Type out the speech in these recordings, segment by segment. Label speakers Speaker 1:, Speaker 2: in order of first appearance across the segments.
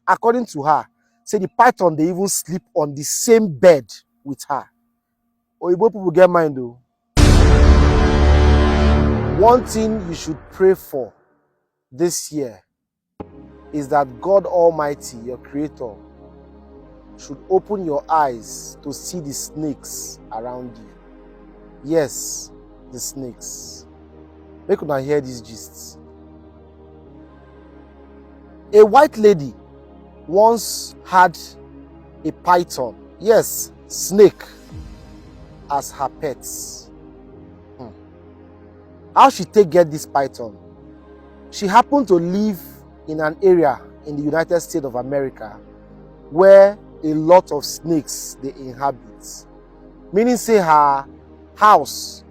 Speaker 1: According to her, say the python they even sleep on the same bed with her. Oyibo people get mind though. One thing you should pray for this year is that God Almighty, your creator, should open your eyes to see the snakes around you. Yes, the snakes. Make una hear these gists. A white lady once had a python, yes, snake, as her pets. How she take get this python? She happened to live in an area in the United States of America where a lot of snakes they inhabit. Meaning say her house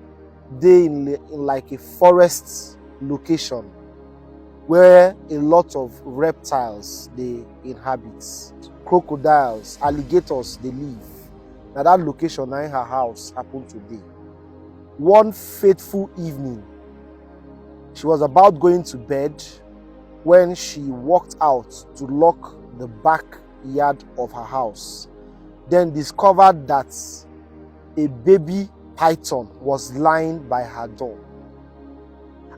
Speaker 1: they in like a forest location where a lot of reptiles they inhabit. Crocodiles, alligators they live. Now that location now in her house happened today. One fateful evening, she was about going to bed when she walked out to lock the backyard of her house, then discovered that a baby python was lying by her door.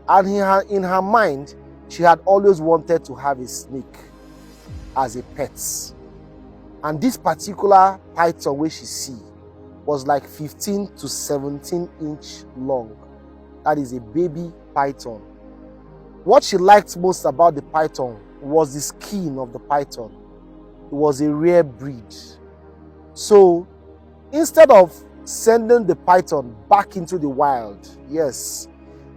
Speaker 1: And in her mind, she had always wanted to have a snake as a pet. And this particular python where she see was like 15 to 17 inch long. That is a baby python. What she liked most about the python was the skin of the python. It was a rare breed. So instead of sending the python back into the wild, yes,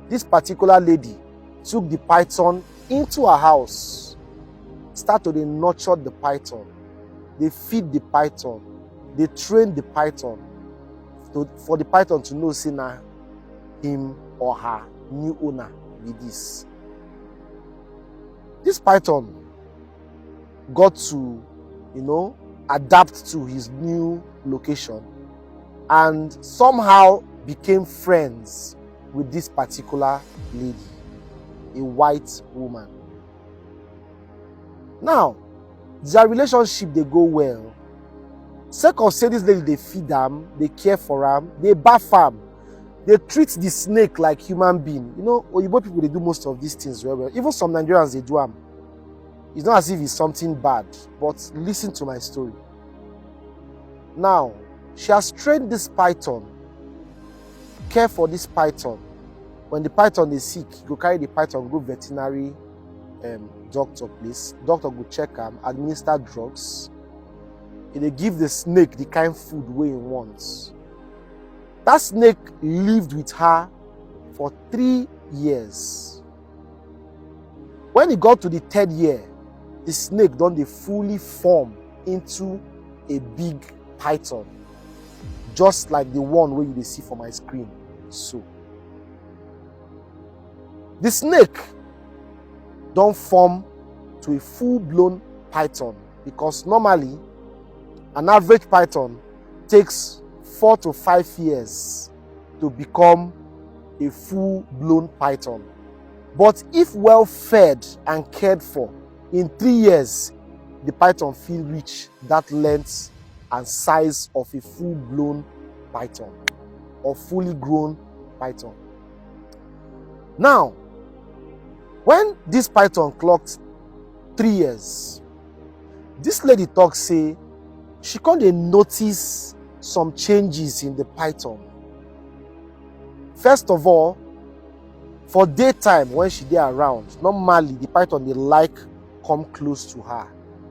Speaker 1: this particular lady took the python into her house, started to nurture the python. They feed the python. They train the python for the python to know say na him or her new owner with this. This python got to, adapt to his new location and somehow became friends with this particular lady, a white woman. Now, their relationship they go well. Sake of say this lady they feed them, they care for them, they bath them, they treat the snake like human being. Oyibo people they do most of these things very well. Even some Nigerians they do them. It's not as if it's something bad, but listen to my story. Now, she has trained this python, care for this python. When the python is sick, go carry the python, go veterinary doctor place. Doctor go check him, administer drugs. And they give the snake the kind of food where he wants. That snake lived with her for 3 years. When he got to the 3rd year, the snake done they fully form into a big python, just like the one where you see for my screen. So the snake don't form to a full-blown python because normally an average python takes 4 to 5 years to become a full-blown python. But if well fed and cared for, in 3 years, the python will reach that length and size of a full-blown python or fully grown python. Now, when this python clocked 3 years, this lady talks say she can't notice some changes in the python. First of all, for daytime when she dey around, normally the python they like come close to her,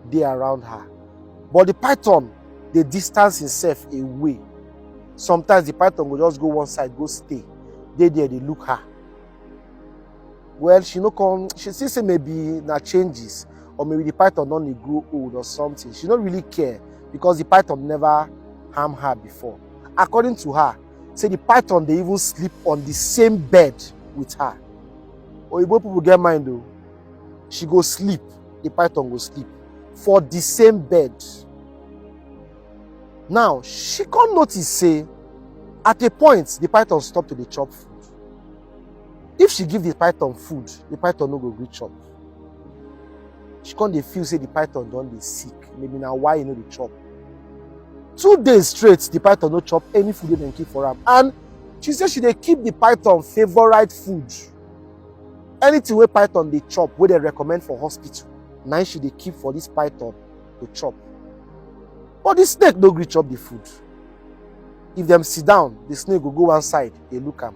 Speaker 1: dey around her. But the python they distance himself away. Sometimes the python will just go one side, go stay. They there they look her. Well, she no come. She still say maybe na changes, or maybe the python don't grow old or something. She don't really care because the python never harm her before. According to her, say the python they even sleep on the same bed with her. Oyibo people get mind though. She go sleep, the python go sleep for the same bed. Now she can't notice say at a point the python stop to the chop food. If she give the python food, the python no go gree chop. she can't feel say the python don't be sick. Maybe now why you know the chop. 2 days straight, the python no chop any food they keep for her. And she said she they keep the python favorite food. Anything where python they chop, where they recommend for hospital. Now she they keep for this python to chop. But the snake no gree chop the food. If them sit down, the snake will go one side, they look am.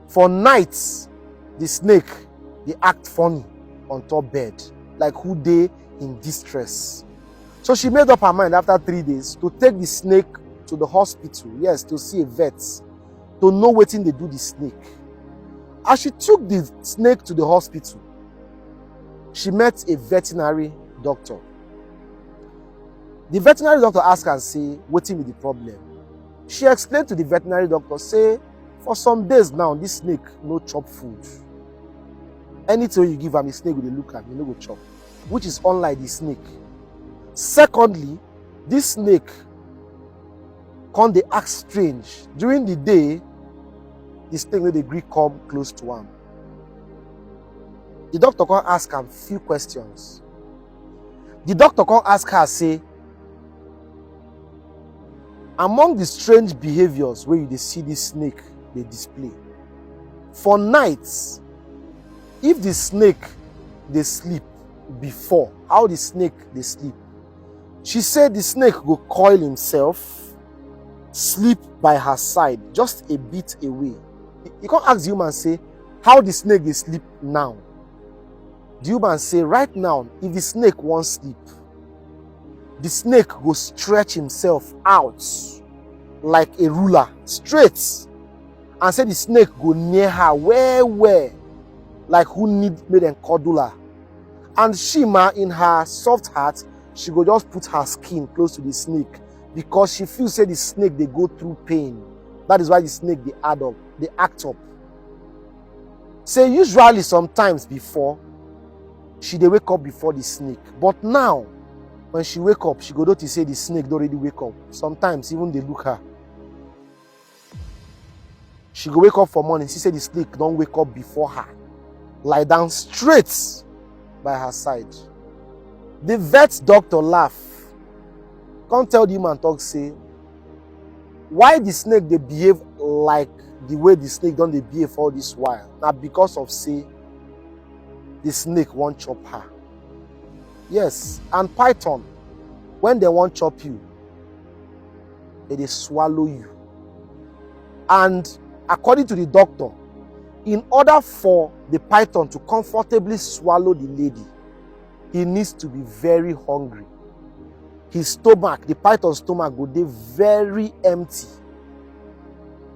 Speaker 1: For nights, the snake, they act funny on top bed, like who they in distress. So she made up her mind after 3 days to take the snake to the hospital, yes, to see a vet, to know what they do the snake. As she took the snake to the hospital, she met a veterinary doctor. The veterinary doctor asked her, say, what is the problem? She explained to the veterinary doctor, say, for some days now, this snake no chop food. Anything you give am, the snake will look at, you no go chop, which is unlike the snake. Secondly, this snake they act strange. During the day, the snake no dey gree come close to him. The doctor can ask him few questions. The doctor can ask her, say, among the strange behaviors where you see this snake they display, for nights, if the snake they sleep before, how the snake they sleep? She said the snake go coil himself, sleep by her side, just a bit away. You can't ask the human, say, how the snake they sleep now. The human say, right now, if the snake won't sleep, the snake go stretch himself out like a ruler, straight, and say the snake go near her where, like who need made a cordula. And she, in her soft heart, she go just put her skin close to the snake because she feels say the snake they go through pain. That is why the snake they act up. Say usually sometimes before, she they wake up before the snake. But now, when she wake up, she go to say the snake don't already wake up. Sometimes even they look her. She go wake up for morning, she say the snake don't wake up before her. Lie down straight by her side. The vet doctor laugh. Can't tell the human talk, say, why the snake they behave like the way the snake don't they behave all this while? Now because of, say, the snake won't chop her. Yes, and python, when they won't chop you, they swallow you. And according to the doctor, in order for the python to comfortably swallow the lady, he needs to be very hungry. His stomach, the python's stomach, will be very empty.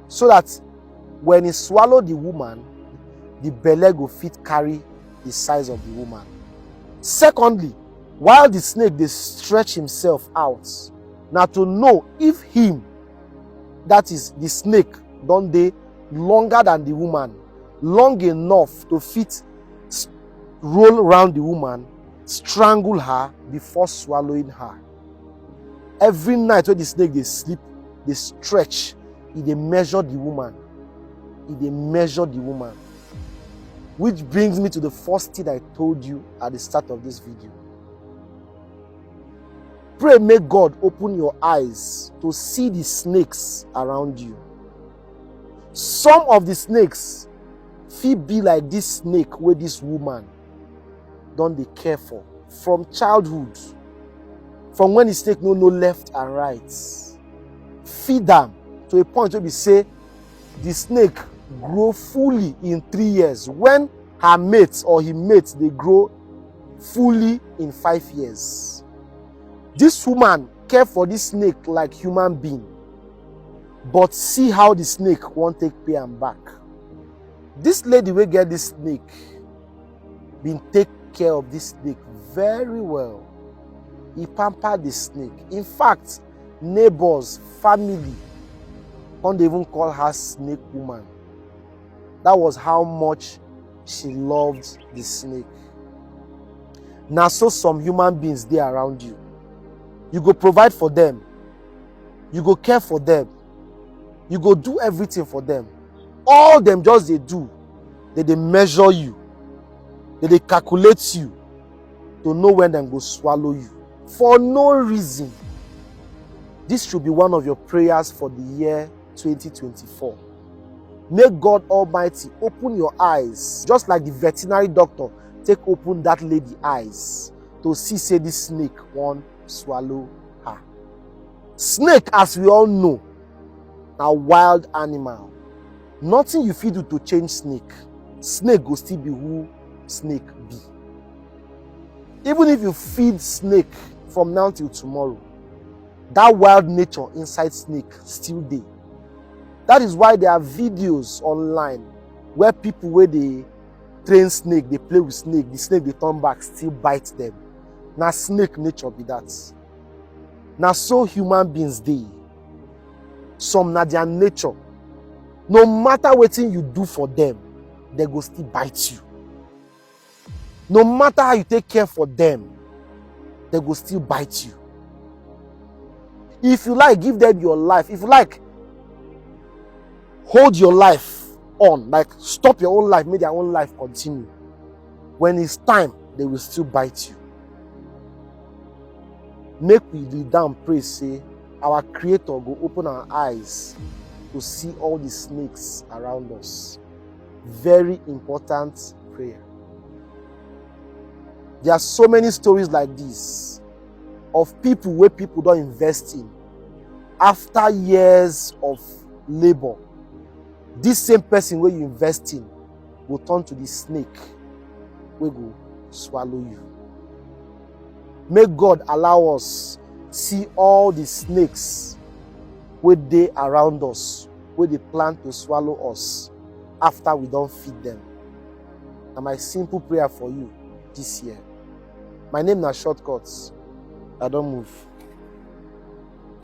Speaker 1: So that when he swallow the woman, the belly will fit carry the size of the woman. Secondly, while the snake they stretch himself out, now to know if him, that is the snake, don't they longer than the woman, long enough to fit roll around the woman, strangle her before swallowing her. Every night when the snake they sleep, they stretch, they measure the woman. They measure the woman. Which brings me to the first thing I told you at the start of this video. Pray, may God open your eyes to see the snakes around you. Some of the snakes feel be like this snake where this woman don't they care for from childhood, from when the snake no left and right. Feed them to a point where we say the snake grow fully in 3 years, when her mates or his mates they grow fully in 5 years. This woman care for this snake like human being, but see how the snake won't take pay and back. This lady will get this snake, been take care of this snake very well. He pampered the snake. In fact, neighbors, family, can't even call her snake woman. That was how much she loved the snake. Now, so some human beings there around you. You go provide for them. You go care for them. You go do everything for them. All them just they do, they measure you. They calculate you to know when they go swallow you for no reason. This should be one of your prayers for the year 2024. May God Almighty open your eyes, just like the veterinary doctor take open that lady eyes to see say this snake won't swallow her. Snake, as we all know, a wild animal. Nothing you fit do to change snake. Snake will still be who snake be. Even if you feed snake from now till tomorrow, that wild nature inside snake still there. That is why there are videos online where people where they train snake, they play with snake, the snake they turn back, still bite them. Now snake nature be that. Now so human beings dey. Some na their nature. No matter what you do for them, they go still bite you. No matter how you take care for them, they go still bite you. If you like, give them your life. If you like, hold your life on. Like, stop your own life, make their own life continue. When it's time, they will still bite you. Make we lead down, pray, say, our Creator go open our eyes to see all the snakes around us. Very important prayer. There are so many stories like this of people where people don't invest in. After years of labor, this same person where you invest in will turn to the snake where go swallow you. May God allow us see all the snakes where they around us, where they plan to swallow us after we don't feed them. And my simple prayer for you this year. My name is Shortcuts. I don't move.